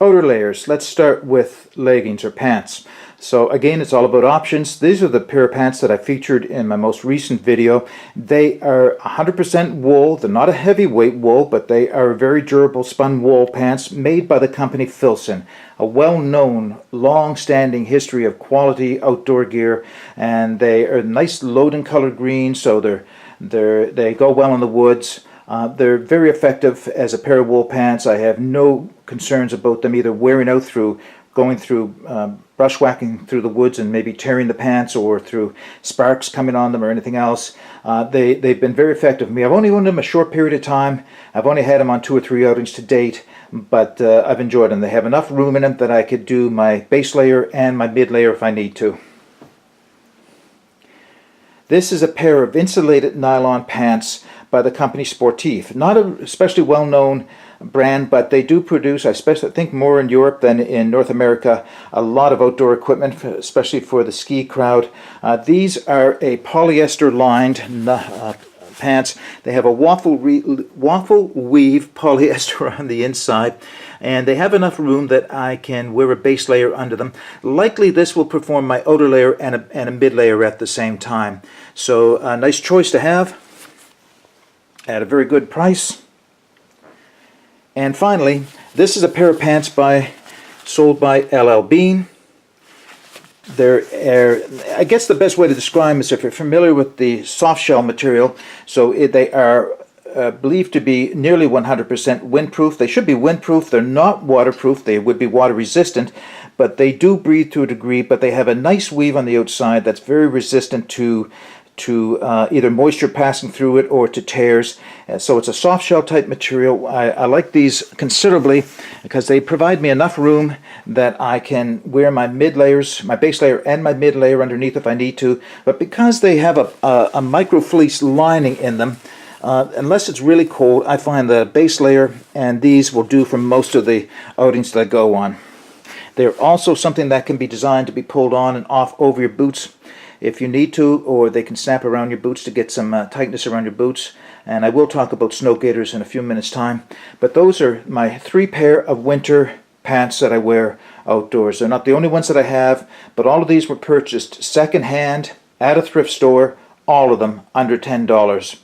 Outer layers. Let's start with leggings or pants. So again, it's all about options. These are the pair of pants that I featured in my most recent video. They are 100% wool. They're not a heavyweight wool, but they are very durable spun wool pants made by the company Filson, a well-known, long-standing history of quality outdoor gear. And they are nice loading colored green, so they go well in the woods. They're very effective as a pair of wool pants. I have no concerns about them either wearing out through going through brushwhacking through the woods and maybe tearing the pants, or through sparks coming on them or anything else. They've been very effective for me. I've only owned them a short period of time. I've only had them on 2 or 3 outings to date, but I've enjoyed them. They have enough room in them that I could do my base layer and my mid layer if I need to. This is a pair of insulated nylon pants by the company Sportif. Not a especially well-known brand, but they do produce, I think more in Europe than in North America, a lot of outdoor equipment, especially for the ski crowd. These are a polyester lined pants. They have a waffle weave polyester on the inside, and they have enough room that I can wear a base layer under them. Likely this will perform my outer layer and a mid layer at the same time. So a nice choice to have at a very good price. And finally, this is a pair of pants sold by LL Bean. I guess the best way to describe them is if you're familiar with the soft shell material. So they are believed to be nearly 100% windproof. They should be windproof. They're not waterproof. They would be water resistant, but they do breathe to a degree. But they have a nice weave on the outside that's very resistant to either moisture passing through it or to tears. So it's a soft shell type material. I like these considerably because they provide me enough room that I can wear my mid layers, my base layer and my mid layer underneath if I need to. But because they have a micro fleece lining in them, unless it's really cold, I find the base layer and these will do for most of the outings that I go on. They're also something that can be designed to be pulled on and off over your boots if you need to, or they can snap around your boots to get some tightness around your boots. And I will talk about snow gaiters in a few minutes time. But those are my 3 pair of winter pants that I wear outdoors. They're not the only ones that I have, but all of these were purchased second-hand at a thrift store, all of them under $10.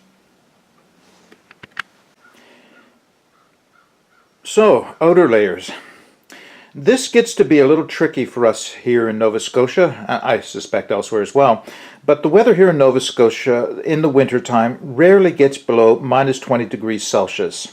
So, outer layers. This gets to be a little tricky for us here in Nova Scotia, I suspect elsewhere as well, but the weather here in Nova Scotia in the winter time rarely gets below -20 degrees Celsius.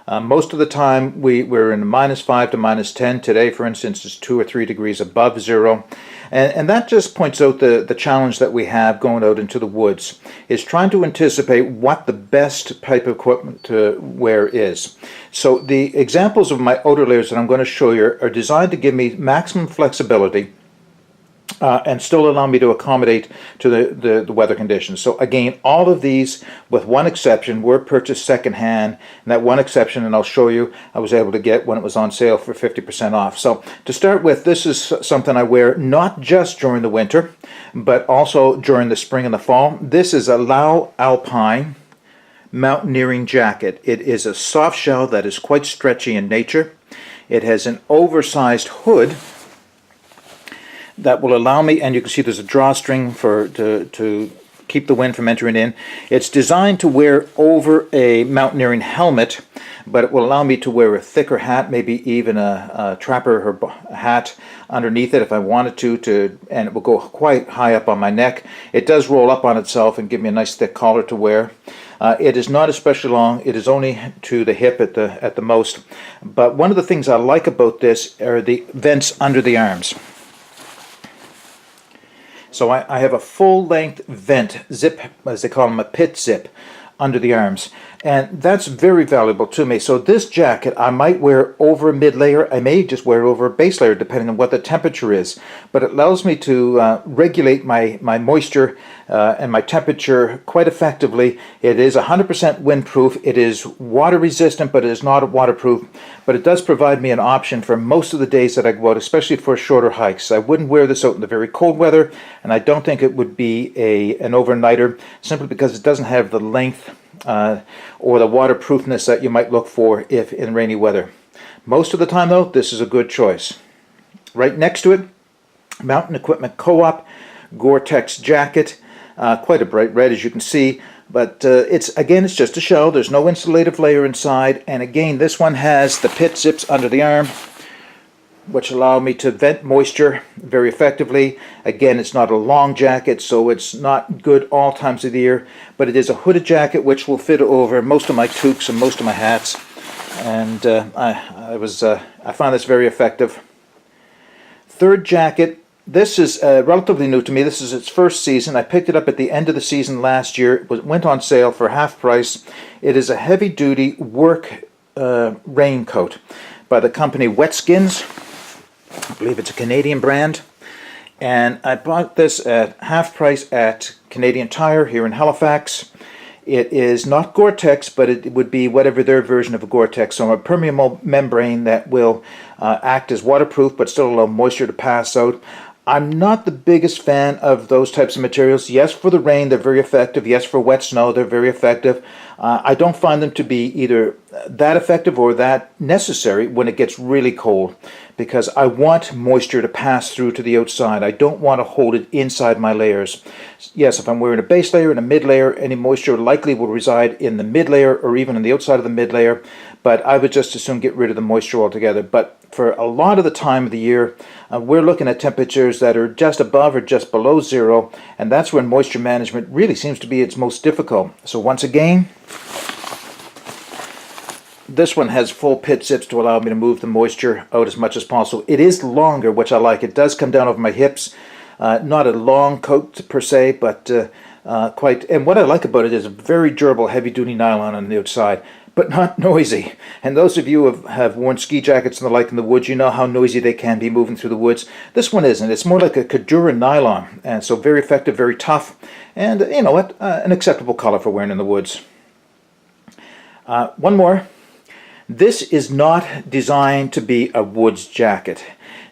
Most of the time we're in -5 to -10. Today, for instance, is 2 or 3 degrees above zero. And that just points out the challenge that we have going out into the woods, is trying to anticipate what the best type of equipment to wear is. So the examples of my outer layers that I'm going to show you are designed to give me maximum flexibility and still allow me to accommodate to the weather conditions. So again, all of these, with one exception, were purchased secondhand. And that one exception, and I'll show you, I was able to get when it was on sale for 50% off. So to start with, this is something I wear not just during the winter, but also during the spring and the fall. This is a Lau Alpine mountaineering jacket. It is a soft shell that is quite stretchy in nature. It has an oversized hood that will allow me, and you can see there's a drawstring to keep the wind from entering in. It's designed to wear over a mountaineering helmet, but it will allow me to wear a thicker hat, maybe even a trapper or hat underneath it if I wanted to, and it will go quite high up on my neck. It does roll up on itself and give me a nice thick collar to wear. It is not especially long. It is only to the hip at the most. But one of the things I like about this are the vents under the arms. So I have a full-length vent zip, as they call them, a pit zip, under the arms. And that's very valuable to me. So this jacket I might wear over a mid layer. I may just wear it over a base layer depending on what the temperature is. But it allows me to regulate my moisture and my temperature quite effectively. It is 100% windproof. It is water resistant, but it is not waterproof. But it does provide me an option for most of the days that I go out, especially for shorter hikes. I wouldn't wear this out in the very cold weather, and I don't think it would be an overnighter, simply because it doesn't have the length or the waterproofness that you might look for if in rainy weather. Most of the time though, this is a good choice. Right next to it, Mountain Equipment Co-op Gore-Tex jacket, quite a bright red as you can see, but it's just a shell. There's no insulative layer inside, and again this one has the pit zips under the arm which allow me to vent moisture very effectively. Again, it's not a long jacket, so it's not good all times of the year, but it is a hooded jacket which will fit over most of my toques and most of my hats, and I found this very effective. Third jacket, this is relatively new to me. This is its first season. I picked it up at the end of the season last year. It went on sale for half price. It is a heavy-duty work raincoat by the company Wet Skins. I believe it's a Canadian brand, and I bought this at half price at Canadian Tire here in Halifax. It is not Gore-Tex, but it would be whatever their version of a Gore-Tex, so a permeable membrane that will act as waterproof but still allow moisture to pass out. I'm not the biggest fan of those types of materials. Yes, for the rain they're very effective. Yes, for wet snow they're very effective. I don't find them to be either that effective or that necessary when it gets really cold, because I want moisture to pass through to the outside. I don't want to hold it inside my layers. Yes, if I'm wearing a base layer and a mid layer, any moisture likely will reside in the mid layer or even on the outside of the mid layer, but I would just as soon get rid of the moisture altogether. But for a lot of the time of the year, we're looking at temperatures that are just above or just below zero, and that's when moisture management really seems to be its most difficult. So once again, this one has full pit zips to allow me to move the moisture out as much as possible. It is longer, which I like. It does come down over my hips. Not a long coat per se, but quite. And what I like about it is a very durable, heavy-duty nylon on the outside, but not noisy. And those of you who have worn ski jackets and the like in the woods, you know how noisy they can be moving through the woods. This one isn't. It's more like a Kadura nylon, and so very effective, very tough, and you know what? An acceptable color for wearing in the woods. One more. This is not designed to be a woods jacket.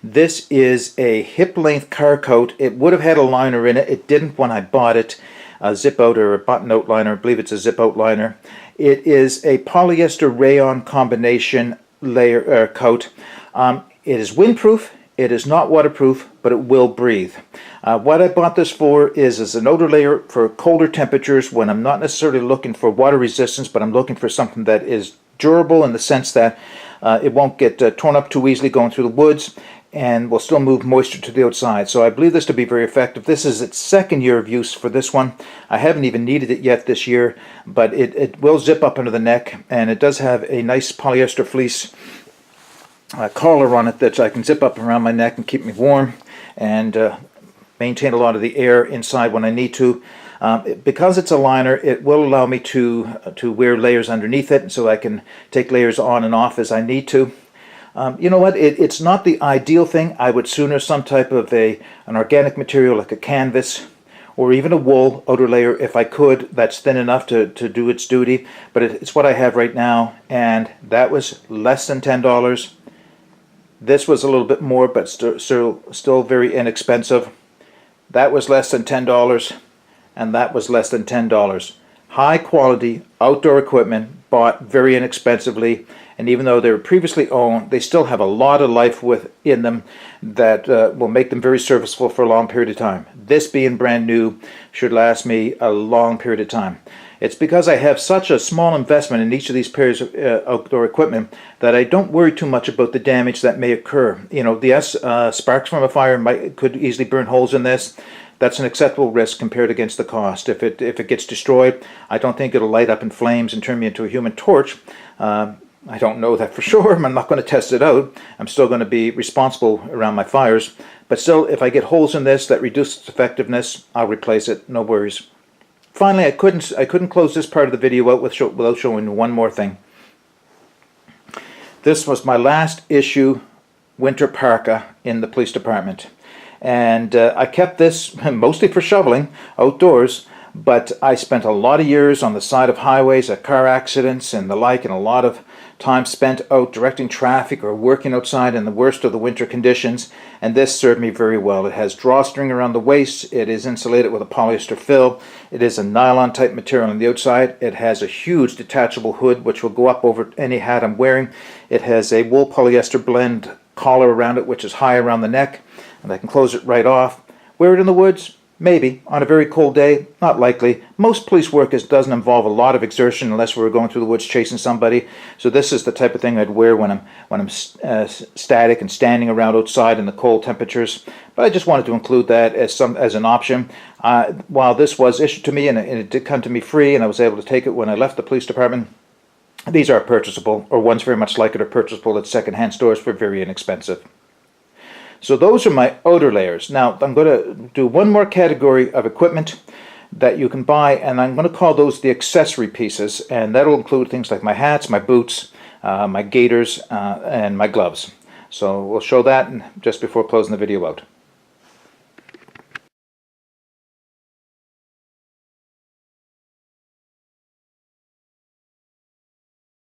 This is a hip-length car coat. It would have had a liner in it. It didn't when I bought it. A zip-out or a button-out liner. I believe it's a zip-out liner. It is a polyester rayon combination layer coat. It is windproof. It is not waterproof, but it will breathe. What I bought this for is as an outer layer for colder temperatures when I'm not necessarily looking for water resistance, but I'm looking for something that is durable in the sense that it won't get torn up too easily going through the woods and will still move moisture to the outside. So I believe this to be very effective. This is its second year of use for this one. I haven't even needed it yet this year, but it will zip up under the neck, and it does have a nice polyester fleece collar on it that I can zip up around my neck and keep me warm and maintain a lot of the air inside when I need to. Because it's a liner, it will allow me to wear layers underneath it, so I can take layers on and off as I need to. You know what? It's not the ideal thing. I would sooner some type of an organic material like a canvas or even a wool outer layer if I could. That's thin enough to do its duty, but it's what I have right now, and that was less than $10. This was a little bit more, but still very inexpensive. That was less than $10. And that was less than $10. High quality outdoor equipment bought very inexpensively, and even though they were previously owned, they still have a lot of life within them that will make them very serviceable for a long period of time. This being brand new should last me a long period of time. It's because I have such a small investment in each of these pairs of outdoor equipment that I don't worry too much about the damage that may occur. You know, yes, sparks from a fire could easily burn holes in this. That's an acceptable risk compared against the cost. If it gets destroyed, I don't think it'll light up in flames and turn me into a human torch. I don't know that for sure. I'm not going to test it out. I'm still going to be responsible around my fires. But still, if I get holes in this that reduce its effectiveness, I'll replace it. No worries. Finally, I couldn't close this part of the video out without showing one more thing. This was my last issue winter parka in the police department. And I kept this mostly for shoveling outdoors, but I spent a lot of years on the side of highways at car accidents and the like, and a lot of time spent out directing traffic or working outside in the worst of the winter conditions, and this served me very well. It has drawstring around the waist, it is insulated with a polyester fill, it is a nylon type material on the outside, it has a huge detachable hood which will go up over any hat I'm wearing, it has a wool polyester blend collar around it which is high around the neck, and I can close it right off. Wear it in the woods? Maybe. On a very cold day? Not likely. Most police work doesn't involve a lot of exertion unless we're going through the woods chasing somebody. So this is the type of thing I'd wear when I'm static and standing around outside in the cold temperatures. But I just wanted to include that as an option. While this was issued to me and it did come to me free, and I was able to take it when I left the police department, these are purchasable, or ones very much like it are purchasable at secondhand stores for very inexpensive. So those are my outer layers. Now I'm going to do one more category of equipment that you can buy, and I'm going to call those the accessory pieces, and that will include things like my hats, my boots, my gaiters, and my gloves. So we'll show that just before closing the video out.